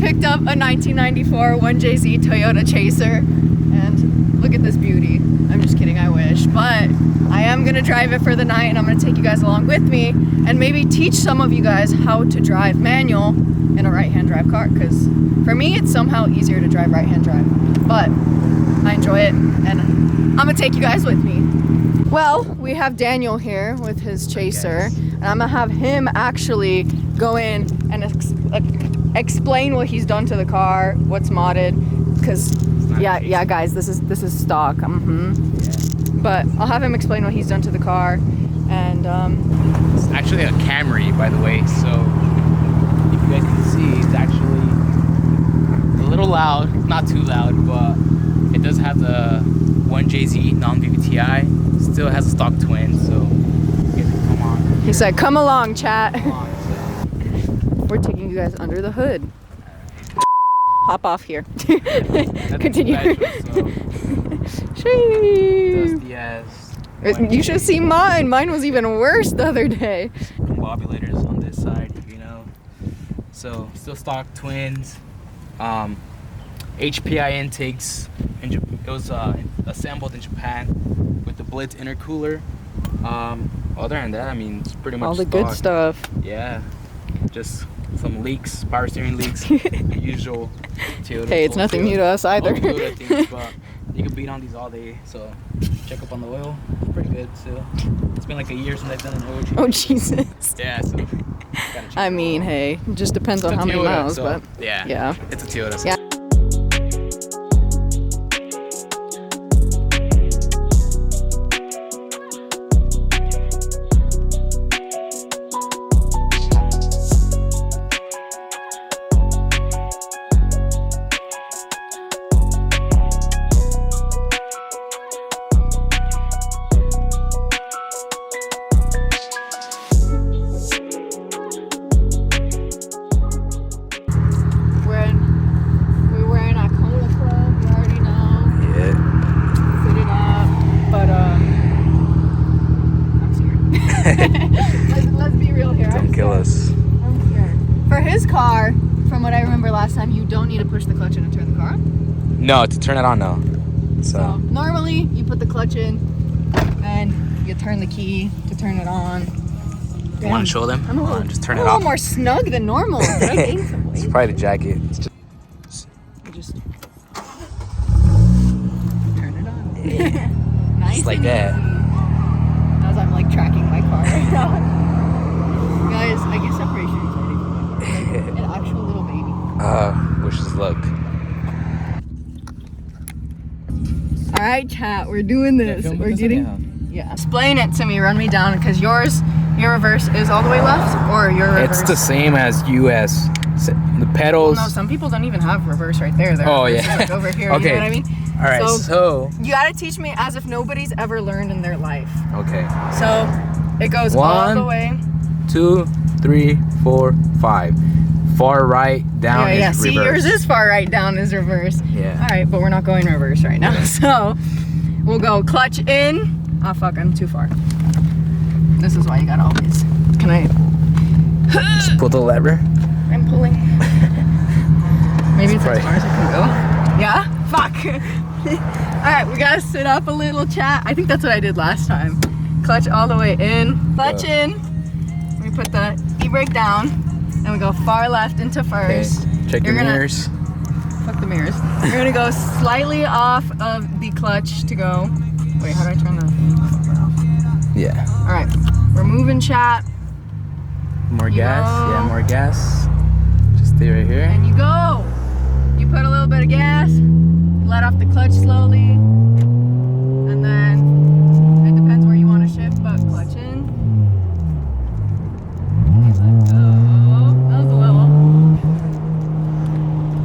picked up a 1994 1JZ Toyota Chaser, and look at this beauty. I'm just kidding, I wish, but I am gonna drive it for the night, and I'm gonna take you guys along with me and maybe teach some of you guys how to drive manual in a right-hand drive car, because for me it's somehow easier to drive right-hand drive, but I enjoy it and I'm gonna take you guys with me. Well, we have Daniel here with his Chaser, and I'm gonna have him actually go in and explain what he's done to the car, what's modded, because yeah guys, this is stock. But I'll have him explain what he's done to the car. And it's actually a Camry, by the way, so if you guys can see, it's actually a little loud, not too loud, but it does have the 1JZ non-VVTi. Still has a stock twin, so you guys can come on. He said, "Come along, chat." Come on, so. We're taking you guys under the hood. Hop off here. Continue. Dusty ass. You should see mine. Mine was even worse the other day. Combobulators on this side, you know. So still stock twins. HPI intakes. It was assembled in Japan with the Blitz intercooler. Other than that, I mean, it's pretty much all the stock. good stuff. Yeah, just some leaks, power steering leaks, the usual Toyota. Hey, it's nothing new to us either. Toyota things, but you can beat on these all day. So check up on the oil. It's pretty good still. It's been like a year since I've done an oil change. Oh Jesus. Yeah, so. I mean, hey, it just depends on how many miles, so, but yeah, it's a Toyota. So. Yeah. Let's be real here. Don't kill us. I'm scared. For his car, from what I remember last time, you don't need to push the clutch in to turn the car on? No, to turn it on, no. So normally you put the clutch in and you turn the key to turn it on. You want to show them? I'm a little, just turn it it off. off. A little more snug than normal. Did I gain some weight? It's probably the jacket. It's just turn it on. Yeah. Nice just like and that. easy. As I'm like tracking my car right now. Guys, I get separation anxiety from my car. Like an actual little baby. Wish us luck. Alright, chat, we're doing this. We're getting. Yeah. Explain it to me, run me down, because your reverse is all the way left, or your reverse? It's the same as US. The pedals. Well, no, some people don't even have reverse right there. Their reverse is like over here. Okay. You know what I mean? Alright, so you gotta teach me as if nobody's ever learned in their life. okay. So it goes all the way. 2, 3, 4, 5. Far right down is reverse. See, yours is far right down is reverse. Yeah. All right, but we're not going reverse right now. So we'll go clutch in. Oh fuck, I'm too far. This is why you gotta always. Can I? Just pull the lever. I'm pulling. Maybe it's Right. as far as I can go. Yeah? Fuck. Alright, we gotta sit up a little, chat. I think that's what I did last time. Clutch all the way in. Clutch in. We put the e-brake down. And we go far left into first. Okay. Check your mirrors. Fuck the mirrors. You're gonna go slightly off of the clutch to go. Wait, how do I turn the fucker off? Yeah. Alright, we're moving, chat. More You gas. go. Yeah, more gas. Just stay right here. And you go. You put a little bit of gas, let off the clutch slowly, and then it depends where you want to shift, but clutch in. And let go. That was a little.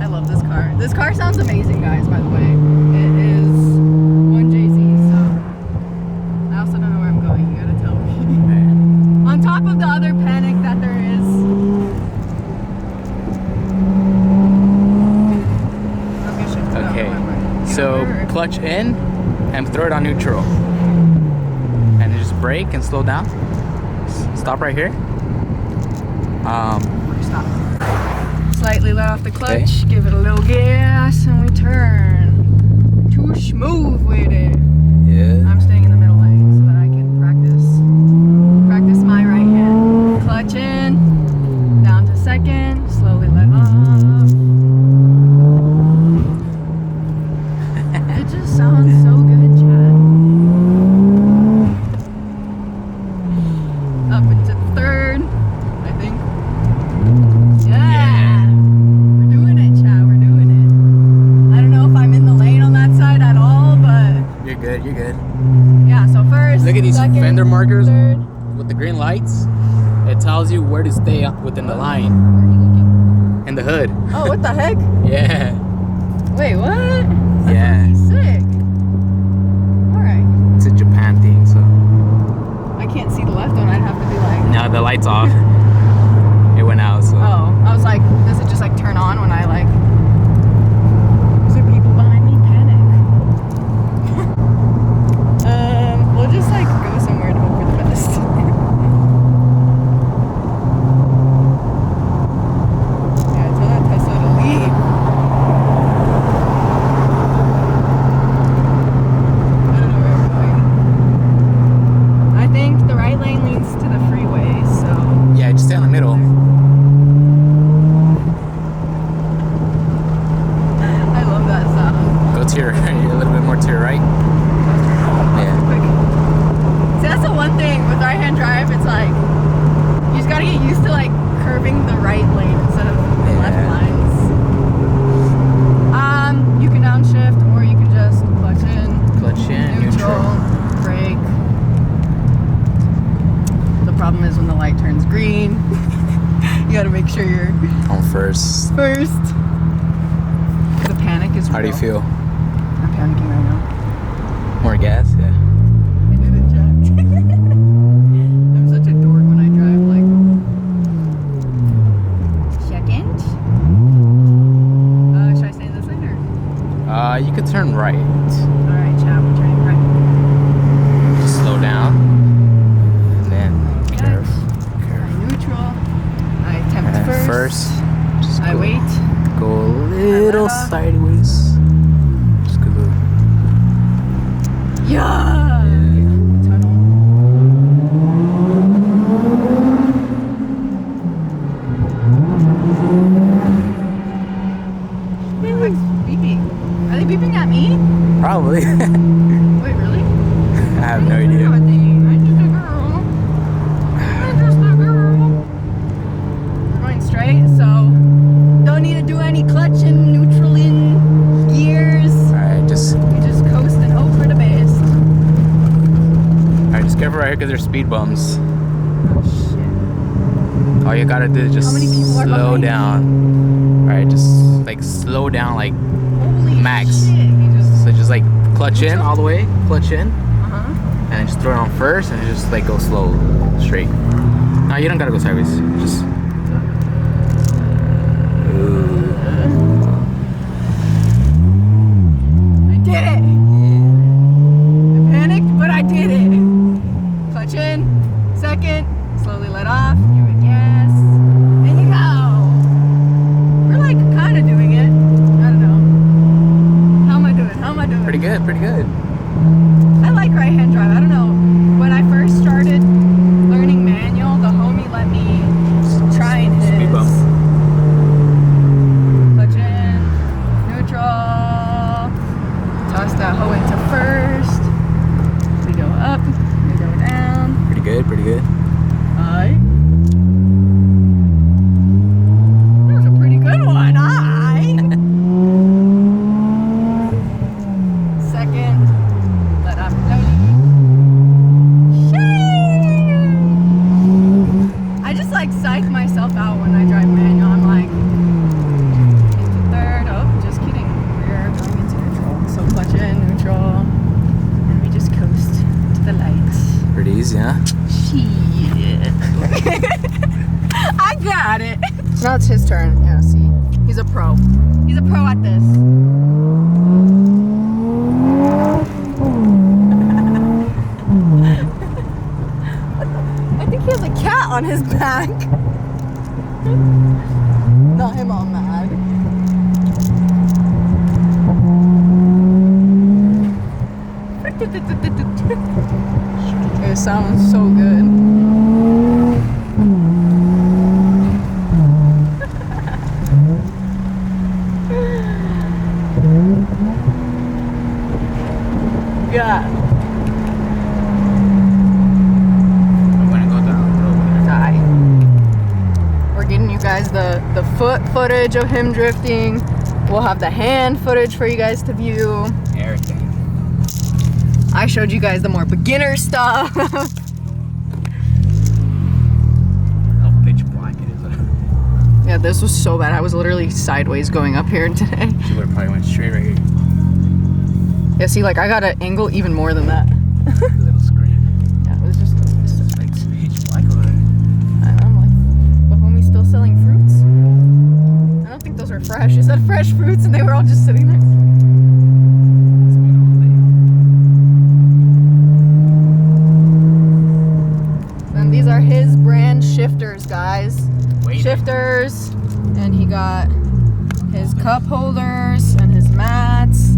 I love this car. This car sounds amazing, guys, by the way. It is 1JZ, so I also don't know where I'm going. You gotta tell me. On top of the other panic that there is. Okay, so clutch in and throw it on neutral. And then just brake and slow down. Stop right here. Stop. Slightly let off the clutch, give it a little gas, and we turn. Too smooth with it. Yeah. I'm staying in the middle lane so that I can practice my right hand. Clutch in, down to second, slowly let off. It just sounds so good, Chad. Up into third, I think. Yeah. We're doing it, Chad. We're doing it. I don't know if I'm in the lane on that side at all, but You're good. You're good. yeah. So first, Look at these second, fender markers third. with the green lights. It tells you where to stay within the line Where are you looking? and the hood. Oh, what the heck? Yeah. Wait, what? That's Yeah. pretty sick. All right. It's a Japan thing, so. I can't see the left one. I'd have to be like. Now the light's off. It went out, so. Oh, I was like, does it just like turn on when I like? Is there people behind me? Panic. We'll just like go somewhere and hope for the best. Yeah, tell that Tesla to leave. I don't know where we're going. I think the right lane leads to the freeway, so. Yeah, just stay in the middle. I love that sound. Go to your, a little bit more to your right. Yeah. Quick. See, that's the one thing with right-hand drive. It's like you just gotta get used to like curving the right lane instead of the left Yeah. lines. You can downshift or you can just clutch in, Clutch in, neutral, brake. The problem is when the light turns green, you gotta make sure you're On first. first. The panic is real. How do you feel? I'm panicking right now. More gas? Yeah. I did it, Jack. I'm such a dork when I drive, like. Second? Should I stay in this lane or? You could turn right. Alright, Chad, we're turning right. Just slow down. And then curve. I neutral. I attempt And first. first. Just I go, wait. Go a little let off. sideways. Just go. Yeah! Tunnel. Who's beeping? Are they beeping at me? Probably. Wait, really? I have no idea. I'm just a girl. I'm just a girl. We're going straight, so don't need to do any clutching, neutraling, gears. Alright, just We just coast and hope for the best. alright, just careful right here because there's speed bumps. Oh shit. All you gotta do is just How many people are slow behind me? down. Alright, just like slow down, like Holy Max. shit. He just. so just like clutch in all the way, clutch in, Uh-huh. and just throw it on first and just like go slow, straight. No, you don't gotta go sideways. Just I did it! I panicked, but I did it. Clutch in, second, slowly let off, give it gas, and you go. We're like kind of doing it. I don't know. How am I doing? How am I doing? pretty good, pretty good. I like right-hand drive. I don't know. When I first started learning manual, the homie let me try in his. Speed bump. Clutch in, neutral, toss that hoe into first. We go up, we go down. Pretty good, pretty good. Aye. That was a pretty good one. Aye. Second, let off slowly. Shame. I just like psych myself out when I drive manual. I'm like into third. Oh, just kidding. We're going into neutral. So clutch in, neutral, and we just coast to the lights. Pretty easy, huh? Shit. I got it. So now it's his turn. Yeah, see? He's a pro. He's a pro at this. I think he has a cat on his back. Not him all mad. It sounds so good. Yeah. I'm gonna go down the road. Die. We're getting you guys the foot footage of him drifting. We'll have the hand footage for you guys to view. Everything. I showed you guys the more beginner stuff. How pitch black it is. Yeah, this was so bad. I was literally sideways going up here today. She would have probably went straight right here. Yeah, see, like I got an angle even more than that. A little screen. Yeah, it was just. It's like pitch black over there. I'm like, but homie's still selling fruits? I don't think those are fresh. Is that fresh fruits? And they were all just sitting there. And these are his brand shifters, guys. Wait. Shifters, and he got his cup holders and his mats.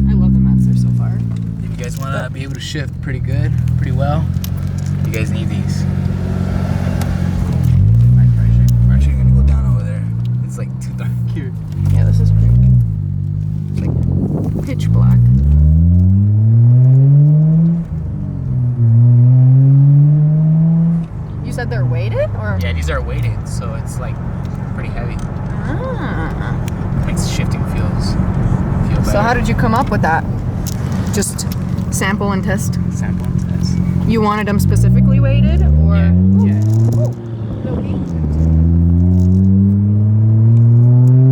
I love the mats. They're so fire. If you guys want to be able to shift pretty good, pretty well, you guys need these. We're actually gonna go down over there. It's like too dark here. Yeah, this is pretty. It's like pitch black. You said they're weighted, or? Yeah, these are weighted, so it's like pretty heavy. Ah. Makes shifting feel better. So how did you come up with that? Just sample and test? Sample and test. You wanted them specifically weighted, or? Yeah.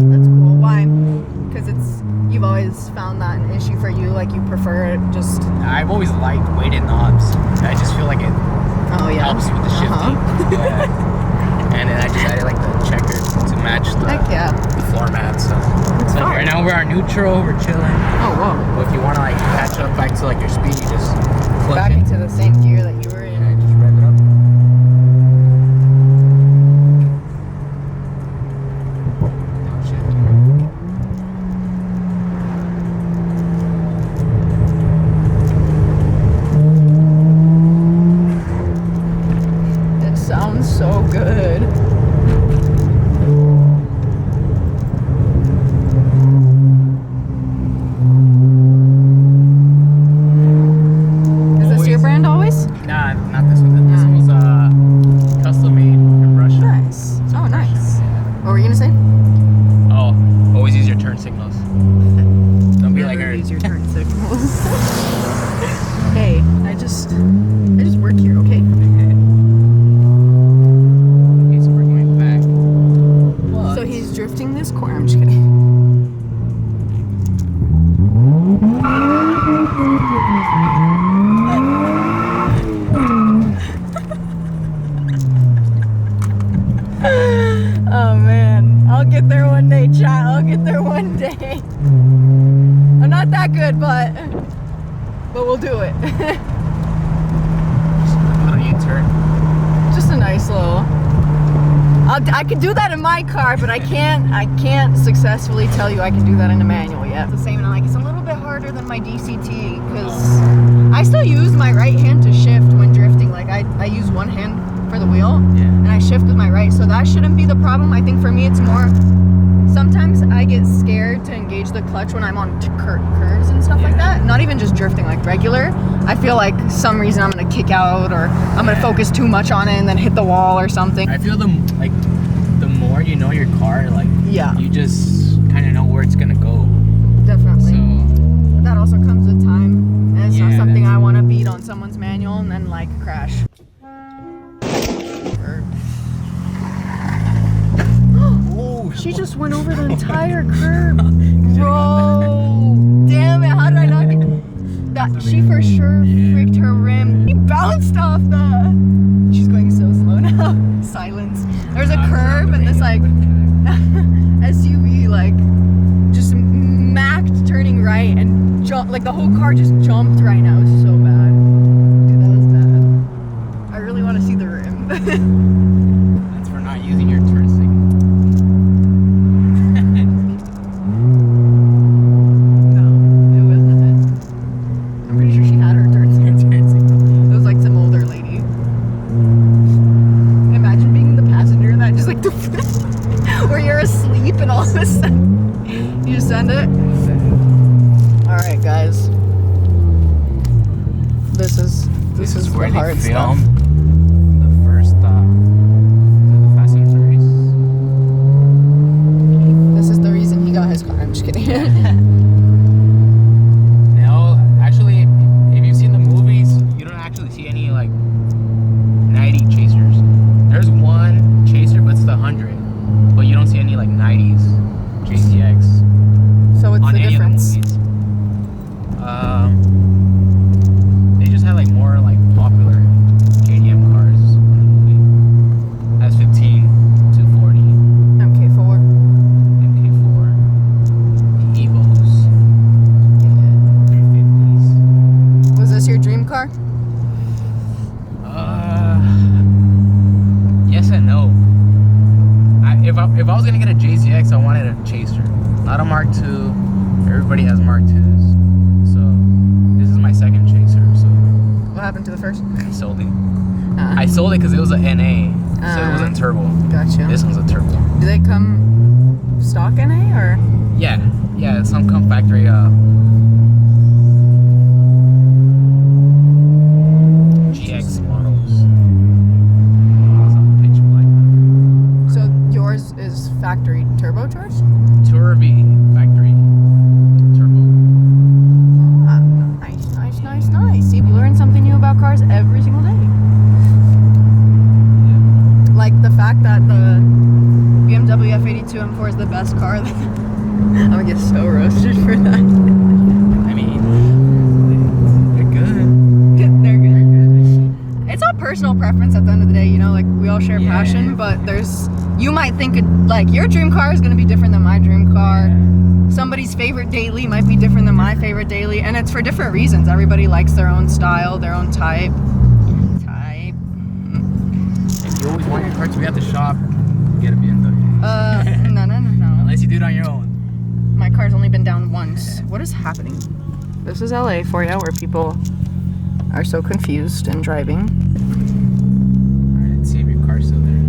That's cool. Why? Because you've always found that an issue for you. Like you prefer it just. I've always liked weighted knobs. I just feel like it Oh yeah. helps with the shifting. Yeah. And then I just added like the checker to match Heck yeah. the floor mat. So It's like fun. right now we're on neutral, we're chilling. Oh whoa. But if you want to like catch up back to like your speed, you just plug Back in. into the same gear that you were in. Yeah, just rev it up. Oh, shit. It sounds so good. Is this your brand always? Nah, not this one. This one was custom made in Russia. Nice. Oh, nice. What were you gonna say? Oh, always use your turn signals. Don't be like her. Use your turn signals. Hey, I just work here, okay? Okay, so we're going back. What? So he's drifting this corner. I'm just kidding. Oh man, I'll get there one day, child. I'll get there one day. I'm not that good, but we'll do it. Little U-turn. Just a nice little. I could do that in my car, but I can't successfully tell you I can do that in a manual yet. It's the same, and like it's a little bit harder than my DCT because I still use my right hand to shift when drifting. Like I use one hand for the wheel, and I shift with my right, so that shouldn't be the problem. I think for me it's more. Sometimes I get scared to engage the clutch when I'm on curves and stuff like that. Not even just drifting, like regular. I feel like some reason I'm gonna kick out or I'm gonna focus too much on it and then hit the wall or something. I feel the more you know your car, like you just kind of know where it's gonna go. Definitely. So But that also comes with time, and it's not Yeah, something that's- I want to beat on someone's manual and then like crash. oh, She just went over the entire curb, bro. Damn it! How did I not get that? She for sure freaked her rim. He bounced off the. She's going so slow now. Silence. There's a curb and this like SUV like just macked turning right and jump like the whole car just jumped right now. It was so bad. Dude, that was bad. I really want to see the rim. that's for not using your turn signal. hard stuff. The first the Fast and Furious. This is the reason he got his car. I'm just kidding. No, actually, if you've seen the movies, you don't actually see any like 90 chasers. There's one chaser, but it's the 100. But you don't see any like 90s JCX. So what's on the any difference? Of the movies. They just had like more like popular JDM cars on the movie. S15, 240, MK4. MK4, the Evos, 350s. Was this your dream car? Yes and no. If I was gonna get a JCX, I wanted a chaser, not a Mark II. Everybody has Mark IIs, so this is my second chaser. So What happened to the first? I sold it. I sold it because it was a NA, so it wasn't turbo. Gotcha. This one's a turbo. Do they come stock NA or? Yeah, some come factory GX models. Some pitch black. So yours is factory turbocharged? Turvy factory turbo. Ah, nice. See, we learn something new about cars every single day. Like the fact that the BMW F82 M4 is the best car. I'm gonna get so roasted for that. I mean, they're good. They're good. It's all personal preference at the end of the day, you know, like we all share passion, but you might think like your dream car is gonna be different than my dream car. Somebody's favorite daily might be different than my favorite daily, and it's for different reasons. Everybody likes their own style, their own type. If you always want your car to be at the shop, get a BMW. No. Unless you do it on your own. My car's only been down once. What is happening? This is LA for you, where people are so confused and driving. Alright, let's see if your car's still there.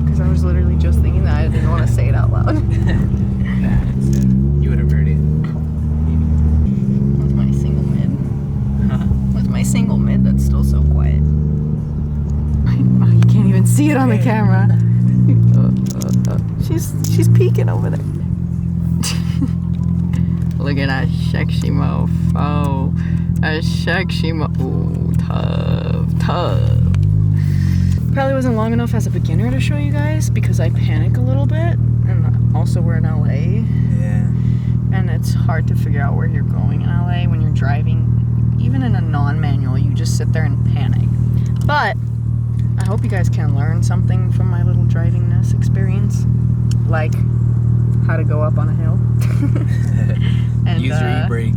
Because I was literally just thinking that. I didn't want to say it out loud. Nah, you would have heard it. What's my single mid? What's my single mid that's still so quiet? You can't even see it on the camera. She's peeking over there. Look at that sexy mofo. A sexy Ooh, tough. Probably wasn't long enough as a beginner to show you guys because I panic a little bit, and also we're in LA. Yeah. And it's hard to figure out where you're going in LA when you're driving. Even in a non-manual, you just sit there and panic. But I hope you guys can learn something from my little drivingness experience, like how to go up on a hill. And use your e-brake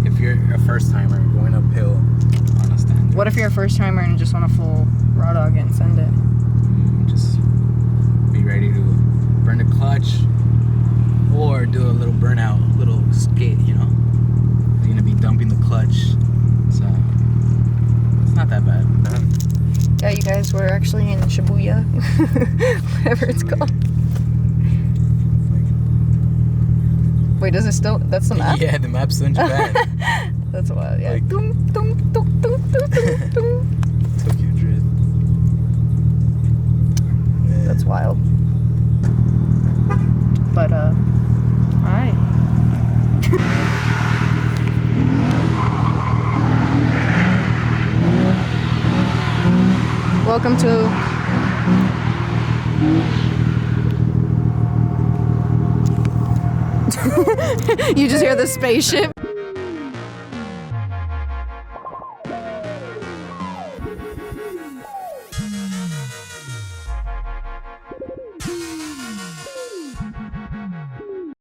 if you're a first timer going uphill on a standard. what if you're a first timer and you just want a full raw dog and send it? Just be ready to burn the clutch or do a little burnout, little skate, you know. You're gonna be dumping the clutch, so it's not that bad. Yeah, you guys, we're actually in Shibuya, whatever it's called. Wait, does it still? That's the map? Yeah, the map's in Japan. That's wild, yeah. Like- Dum, dum, dum, dum, dum, dum, dum. Tokyo Drift. Yeah. That's wild. But, alright. Welcome to... You just hear the spaceship.